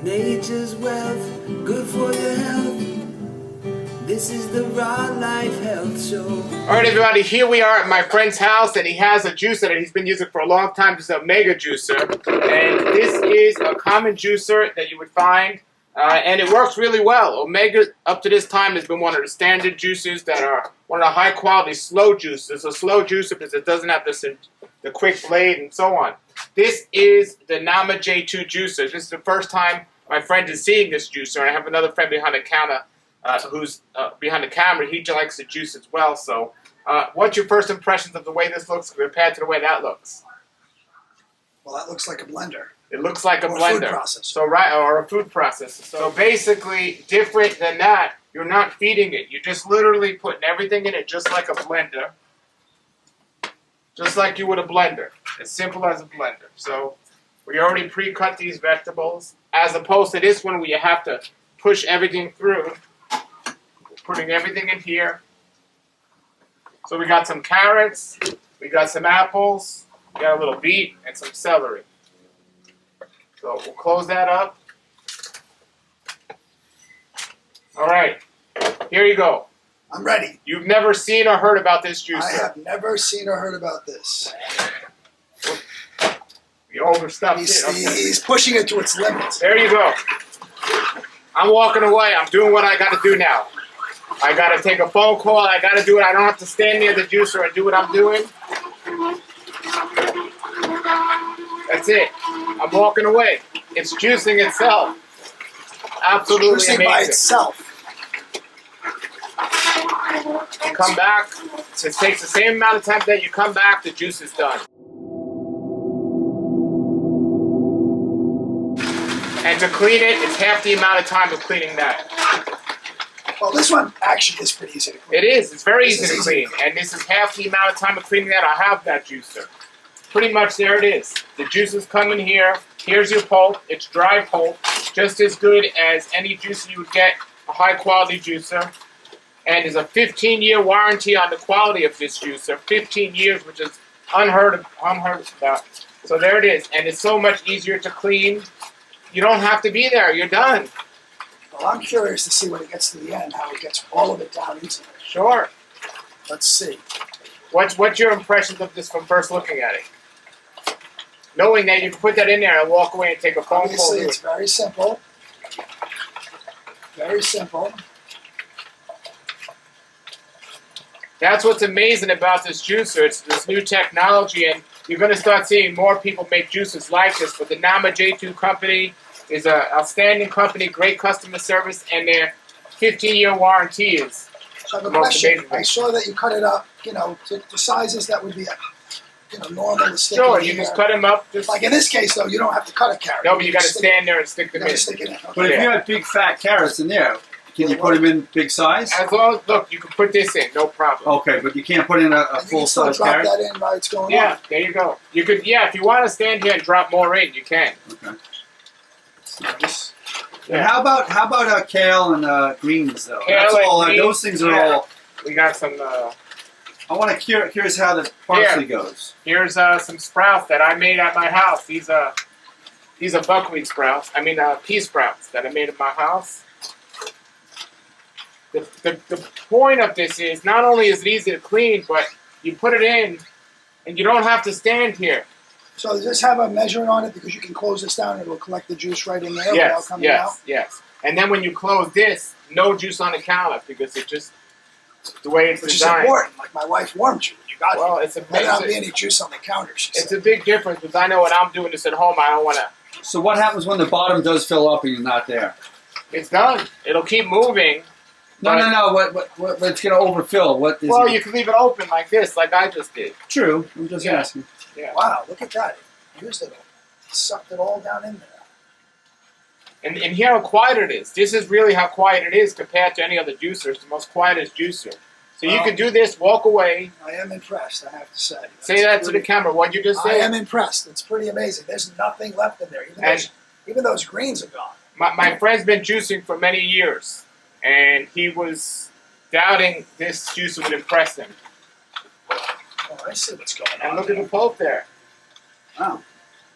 Nature's wealth, good for your health. This is the Raw Life Health Show. Alright everybody, here we are at my friend's house and he has a juicer that he's been using for a long time. This is a Mega Juicer. And this is a common juicer that you would find. And it works really well. Omega, up to this time, has been one of the standard juicers that are one of the high quality slow juicers. A slow juicer because it doesn't have the quick blade and so on. This is the Nama J2 juicer. This is the first time my friend is seeing this juicer. And I have another friend behind the counter who's behind the camera. He likes the juice as well. So what's your first impressions of the way this looks compared to the way that looks? Well, that looks like a blender. It looks like a or blender. A food processor. So or a food processor. So basically, different than that, you're not feeding it. You're just literally putting everything in it just like a blender. Just like you would a blender. As simple as a blender. So we already pre-cut these vegetables, as opposed to this one where you have to push everything through. Putting everything in here. So we got some carrots, we got some apples, we got a little beet, and some celery. So we'll close that up. All right, here you go. I'm ready. You've never seen or heard about this juicer. I have never seen or heard about this. You overstuffed it. He's pushing it to its limits. There you go. I'm walking away. I'm doing what I got to do now. I got to take a phone call. I got to do it. I don't have to stand near the juicer and do what I'm doing. That's it. I'm walking away. It's juicing itself. Absolutely It's juicing amazing. by itself. You come back. It takes the same amount of time that you come back. The juice is done. And to clean it, it's half the amount of time of cleaning that. Well, this one actually is pretty easy to clean. It is. It's very easy to clean. And this is half the amount of time of cleaning that I have that juicer. Pretty much there it is. The juices come in here. Here's your pulp. It's dry pulp. Just as good as any juicer you would get, a high quality juicer. And there's a 15-year warranty on the quality of this juicer. 15 years, which is unheard of about. So there it is. And it's so much easier to clean. You don't have to be there. You're done. Well, I'm curious to see when it gets to the end, how it gets all of it down into it. Sure. Let's see. What's your impressions of this from first looking at it? Knowing that you can put that in there and walk away and take a phone call. Obviously, it's very simple. Very simple. That's what's amazing about this juicer. It's this new technology, and you're going to start seeing more people make juices like this. But the Nama J2 company is an outstanding company, great customer service, and their 15-year warranty is So I have a the most question. amazing thing. I saw that you cut it up, to sizes that would be, normal to stick Sure, in you here. just cut them up. Just, Like in this case, though, you don't have to cut a carrot. no, but you got to just stand there and stick You them got in. to stick it in. But if you have big fat carrots in there, can you put them in big size? As long as, look, you can put this in, no problem. Okay, but you can't put in a And you full can still size drop carrot? that in while it's going Yeah, on. there you go. You could, if you want to stand here and drop more in, you can. Okay. Just, And how about kale and greens though? Kale That's and all. greens, Those things are yeah. all. We got some. I want to curious how the parsley goes. Here's some sprouts that I made at my house. These are buckwheat sprouts. I mean pea sprouts that I made at my house. The point of this is not only is it easy to clean, but you put it in, and you don't have to stand here. so does this have a measuring on it? Because you can close this down and it will collect the juice right in there without coming out? Yes. And then when you close this, no juice on the counter because it just the way it's Which is designed. important. Like my wife warned you when you got Well, here. it's a There not be big, any juice on the counter, she it's said. a big difference because I know when I'm doing this at home, I don't want to. So what happens when the bottom does fill up and you're not there? It's done. It'll keep moving. No. What it's gonna overfill? What is Well, it? you can leave it open like this, like I just did. True. I'm just Yeah. asking. Yeah. Wow, look at that. It used it all. Sucked it all down in there. And hear how quiet it is. This is really how quiet it is compared to any other juicer. It's the most quietest juicer. So you Wow. can do this, walk away, I am impressed, I have to say. say That's that to the pretty- camera. What you just I said. am impressed. It's pretty amazing. There's nothing left in there. Even those greens are gone. My friend's been juicing for many years, and he was doubting this juicer would impress him. Oh, I see what's going on. And look at the pulp there. Wow.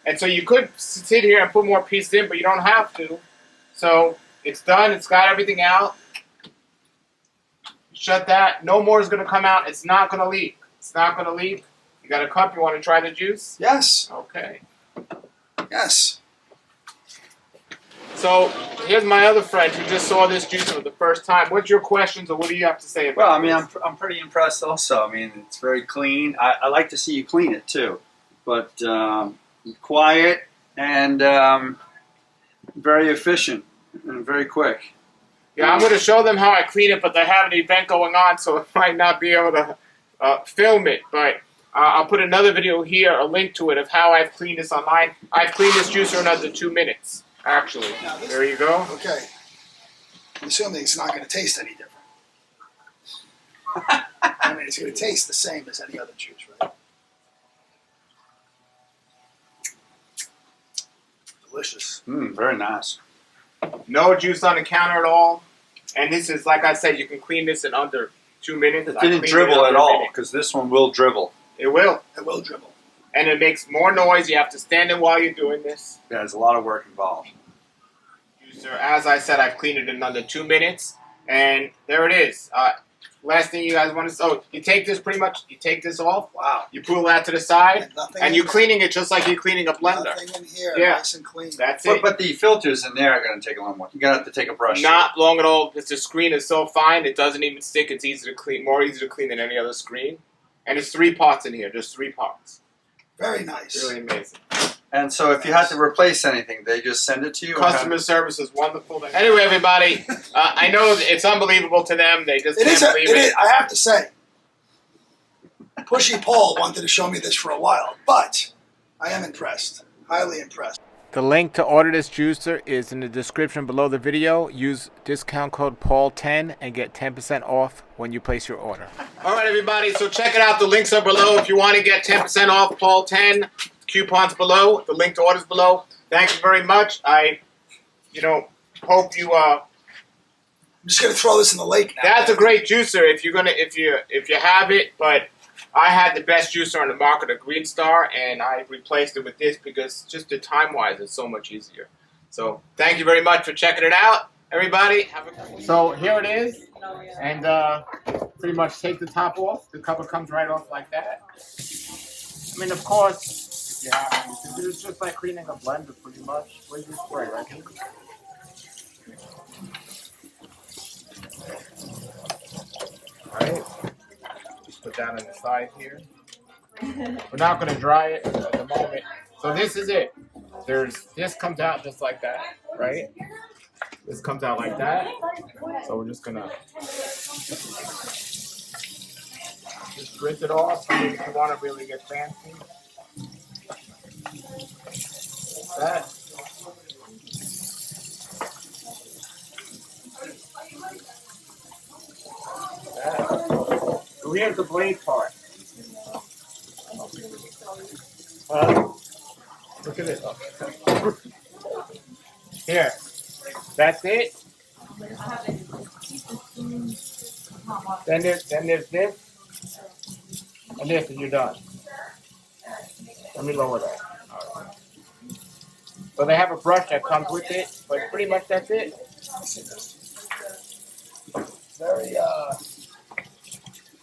And so you could sit here and put more pieces in, but you don't have to. So it's done. It's got everything out. Shut that. No more is going to come out. It's not going to leak. It's not going to leak. You got a cup? You want to try the juice? Yes. Okay. Yes. So here's my other friend who just saw this juice for the first time. What's your questions, or what do you have to say about Well, I mean, this? I'm pretty impressed also. I mean, it's very clean. I like to see you clean it too. But quiet and very efficient and very quick. Yeah, I'm going to show them how I clean it, but they have an event going on, so I might not be able to film it. But I'll put another video here, a link to it, of how I've cleaned this online. I've cleaned this juicer in under 2 minutes, actually. There you go. Okay. I'm assuming it's not going to taste any different. I mean, it's going to taste the same as any other juice, right? Delicious. Very nice. No juice on the counter at all. And this is, like I said, you can clean this in under 2 minutes. It didn't dribble at all, because this one will dribble. It will. It will dribble. And it makes more noise. You have to stand in while you're doing this. Yeah, there's a lot of work involved. Juicer, as I said, I've cleaned it in under 2 minutes. And there it is. Last thing you guys want to say, you take this pretty much, you take this off. Wow. You pull that to the side. Nothing And in you're there. cleaning it just like you're cleaning a blender. Nothing in here. Yeah. Nice and clean. That's it. But the filters in there are going to take a long one. You're going to have to take a brush. Not long at all, because the screen is so fine, it doesn't even stick. It's easy to clean, more easy to clean than any other screen. And it's 3 parts in here, just 3 parts. Very nice. Really amazing. And so if you had to replace anything, they just send it to you? Customer service is wonderful. Anyway, everybody, I know it's unbelievable to them. They just can't believe it. I have to say, Pushy Paul wanted to show me this for a while, but I am impressed. Highly impressed. The link to order this juicer is in the description below the video. Use discount code PAUL10 and get 10% off when you place your order. All right, everybody, so check it out. The links are below if you want to get 10% off PAUL10. Coupons below. The link to orders below. Thank you very much. I, hope you. I'm just gonna throw this in the lake now. That's a great juicer if you have it. But I had the best juicer on the market, a Green Star, and I replaced it with this because just the time-wise, it's so much easier. So thank you very much for checking it out, everybody. So here it is, and pretty much take the top off. The cover comes right off like that. I mean, of course. Yeah, it's just like cleaning a blender, pretty much. Where's your spray, right here? Alright. Just put that on the side here. We're not going to dry it at the moment. So this is it. This comes out just like that, right? This comes out like that. So we're just going to just rinse it off. If you want to really get fancy. That. So here's the blade part. Look at it. Here. That's it. Then there's this. And this, and you're done. Let me lower that. All right. So they have a brush that comes with it, but pretty much that's it. Very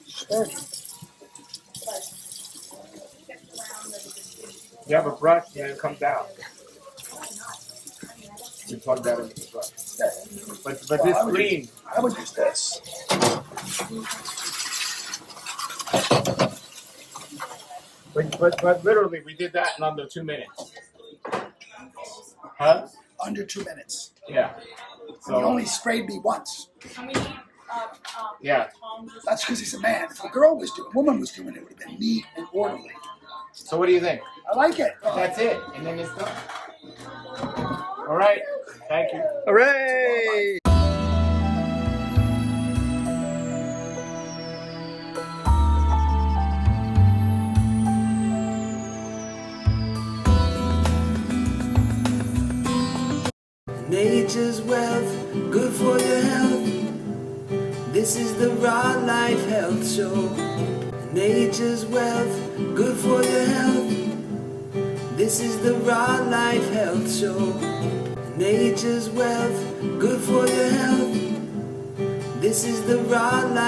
sturdy. You have a brush and it comes out. You plug that into the brush. But this green. I would use this. But literally, we did that in under 2 minutes. Huh? Under 2 minutes. Yeah. So he only sprayed me once. Yeah. That's because he's a man. If a woman was doing it, it would have been neat and orderly. So what do you think? I like it. That's it, and then it's done. All right. Thank you. Hooray! Nature's wealth, good for your health. This is the Raw Life Health Show. Nature's wealth, good for your health. This is the Raw Life Health Show. Nature's wealth, good for your health. This is the raw life.